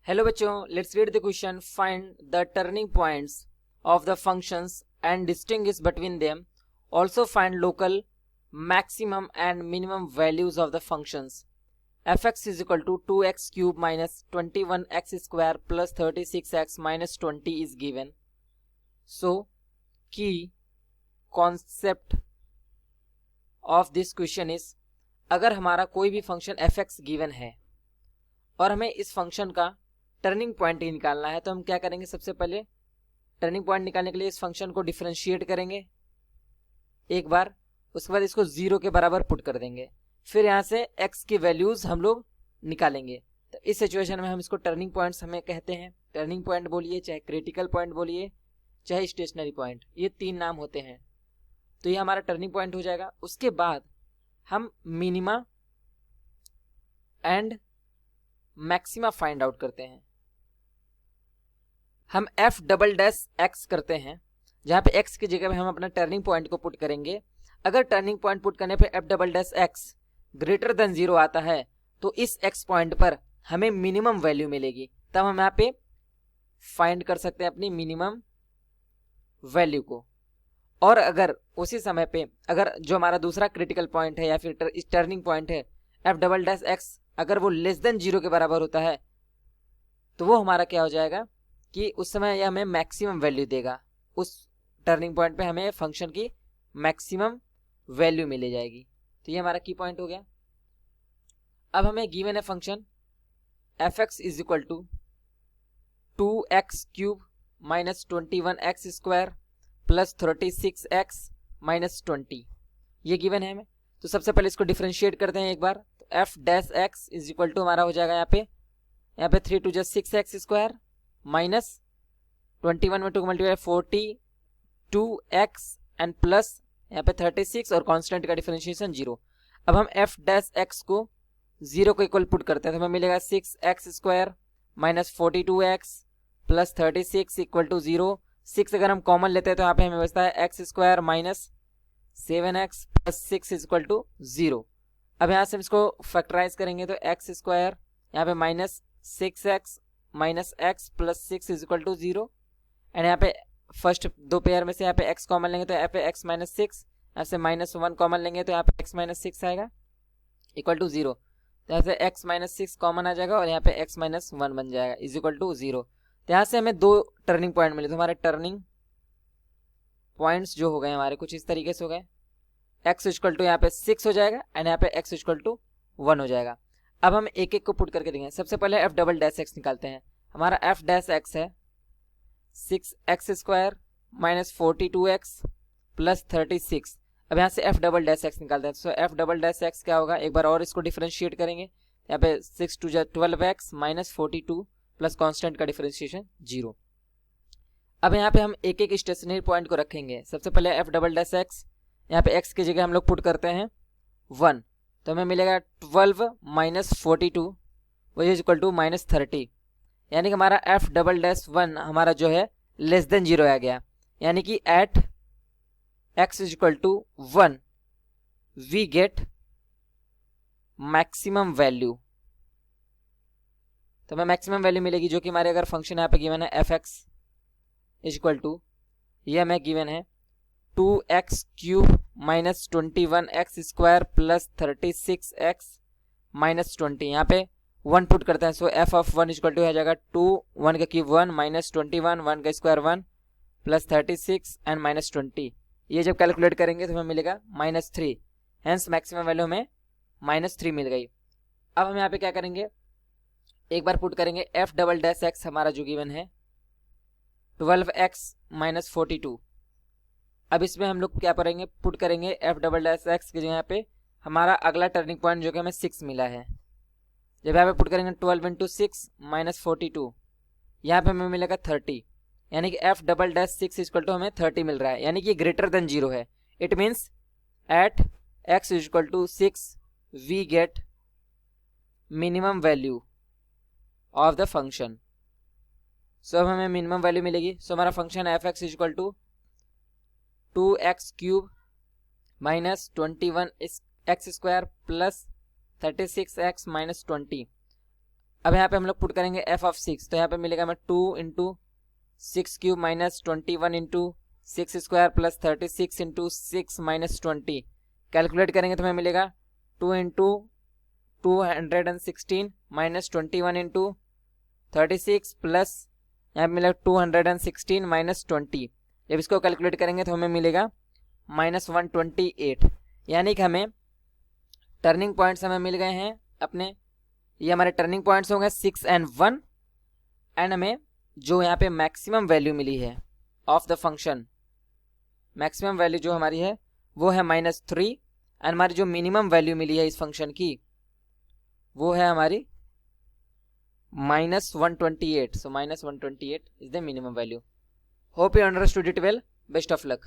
Hello बच्चों, let's read the question. Find the turning points of the functions and distinguish between them. Also find local maximum and minimum values of the functions. fx is equal to 2x cube minus 21x square plus 36x minus 20 is given. So, key concept of this question is, अगर हमारा कोई भी function fx given है और हमें इस function का turning point ही निकालना है, तो हम क्या करेंगे? सबसे पहले टर्निंग पॉइंट निकालने के लिए इस फंक्शन को डिफरेंशिएट करेंगे एक बार, उसके बाद इसको 0 के बराबर पुट कर देंगे, फिर यहाँ से x की वैल्यूज हम लोग निकालेंगे. तो इस सिचुएशन में हम इसको टर्निंग पॉइंट्स हमें कहते हैं. टर्निंग पॉइंट बोलिए, चाहे क्रिटिकल पॉइंट बोलिए, चाहे स्टेशनरी पॉइंट, ये 3 नाम होते हैं. तो ये हमारा टर्निंग पॉइंट हो जाएगा. उसके बाद हम minima and maxima find out करते हैं. हम f डबल डैश x करते हैं, जहां पे x की जगह पे हम अपना टर्निंग पॉइंट को पुट करेंगे. अगर टर्निंग पॉइंट पुट करने पे f double dash x greater than 0 आता है, तो इस x पॉइंट पर हमें मिनिमम वैल्यू मिलेगी. तब हम यहाँ पे फाइंड कर सकते हैं अपनी मिनिमम वैल्यू को. और अगर उसी समय पे अगर जो हमारा दूसरा क्रिटिकल पॉइंट है या फिर टर्निंग पॉइंट है f डबल डैश x, अगर वो लेस देन 0 के बराबर होता है, तो वो हमारा क्या हो जाएगा कि उस समय यह हमें मैक्सिमम वैल्यू देगा. उस टर्निंग पॉइंट पे हमें फंक्शन की मैक्सिमम वैल्यू मिल जाएगी. तो ये हमारा की पॉइंट हो गया. अब हमें गिवन है function fx is equal to 2x cube minus 21x square plus 36x minus 20. ये गिवन है हमें. तो सबसे पहले इसको डिफरेंशिएट करते हैं एक बार. तो f dash x is equal to हमारा हो जाएगा यहाँ पे 3 to just 6x square minus 21 में 2 मल्टीप्लाई 42x एंड प्लस यहाँ पे 36 और कांस्टेंट का डिफरेंशिएशन 0. अब हम f डैश x को 0 को इक्वल पुट करते हैं, तो हमें मिलेगा 6x square minus 42x plus 36 equal to 0. 6 अगर हम कॉमन लेते हैं तो यहाँ पे हमें बचता है x square minus 7x plus 6 is equal to 0. अब यहाँ से हम इसको फैक्टराइज करेंगे तो x स्क्वायर यहाँ पे minus 6x minus x plus 6 is equal to 0. And यहाँ पे फर्स्ट दो पेयर में से यहाँ पे x कॉमन लेंगे तो यहाँ पे x माइनस 6, यहाँ से माइनस 1 कॉमन लेंगे तो यहाँ पे x माइनस 6 आएगा इक्वल टू 0. तो यहाँ से x माइनस 6 कॉमन आ जाएगा और यहाँ पे x माइनस 1 बन जाएगा इज इक्वल टू 0. तो यहाँ से हमें 2 टर्निंग पॉइंट मिले. तो हमारे टर्निंग पॉइंट्स जो हो गए हमारे कुछ इस तरीके से हो गए. x इक्वल टू यहाँ पे 6 हो जाएगा एंड यहाँ पे x इक्वल टू 1 हो जाएगा. अब हम एक एक को पुट करके देंगे. सबसे पहले f डबल डैश x निकालते हैं. हमारा f डैश x है 6x square minus 42x plus 36. अब यहाँ से f डबल डैश x निकालते हैं. सो f डबल डैश x क्या होगा, एक बार और इसको डिफरेंशिएट करेंगे. यहाँ पे 6 to 12x minus 42 plus constant का डिफरेंशिएशन 0. अब यहाँ पे हम एक एक स्टेशनरी पॉइंट को रखेंगे. सबसे पहले f डबल डैश x, यहाँ पे x की जगह हम लोग पुट करते हैं 1, तो हमें मिलेगा 12 माइनस 42 वही इज इक्वल टू माइनस 30. यानी कि हमारा f डबल डैश 1 हमारा जो है लेस देन 0 आ गया. यानी कि at x is equal to 1 we get maximum value. तो हमें मैक्सिमम वैल्यू मिलेगी जो कि हमारे अगर फंक्शन यहाँ पे गिवन है fx इज इक्वल टू, ये हमें गिवन है 2x cube minus 21x square plus 36x minus 20. यहाँ पे 1 पुट करते हैं. सो f ऑफ 1 इक्वल टू हो जाएगा 2 1 का क्यूब 1 माइनस 21 1 का स्क्वायर 1 प्लस 36 एंड माइनस 20. ये जब कैलकुलेट करेंगे तो हमें मिलेगा माइनस 3. हेंस मैक्सिमम वैल्यू हमें माइनस 3 मिल गई. अब हम यहाँ पे क्या करेंगे, एक बार पुट करेंगे f डबल डैश x हमारा जो गिवन है 12x माइनस 42. अब इसमें हम लोग क्या करेंगे, पुट करेंगे f डबल डैश x की जगह पे हमारा अगला टर्निंग पॉइंट जो कि हमें 6 मिला है. जब यहाँ पे पुट करेंगे 12 इंटू 6 माइनस 42, यहाँ पे हमें मिलेगा 30. यानी कि f double dash 6 equal to हमें 30 मिल रहा है, यानी कि ग्रेटर देन 0 है. It means at x equal to 6 we get minimum value of the function. So हमें मिनिमम वैल्यू मिलेगी. सो हमारा फंक्शन है fx equal to 2x cube minus 21x square plus 36x minus 20. अब यहाँ पे हम लोग पुट करेंगे एफ ऑफ 6, तो यहाँ पे मिलेगा हमें 2 into 6³ minus 21 into 6 square plus 36 into 6 minus 20। Calculate करेंगे तो हमें मिलेगा 2 इंटू 216 माइनस 21 इंटू 36 प्लस यहाँ पे मिलेगा 216 माइनस 20। जब इसको कैलकुलेट करेंगे तो हमें मिलेगा माइनस 128। यानी कि हमें टर्निंग पॉइंट्स हमें मिल गए हैं अपने, ये हमारे टर्निंग पॉइंट्स होंगे 6 एंड 1। एंड हमें जो यहाँ पे मैक्सिमम वैल्यू मिली है of the function, maximum value जो हमारी है वो है -3। एंड हमारी जो मिनिमम वैल्यू मिली है इस फंक्शन की वो है हमारी -128। सो -128 is the minimum value. Hope you understood it well. Best of luck.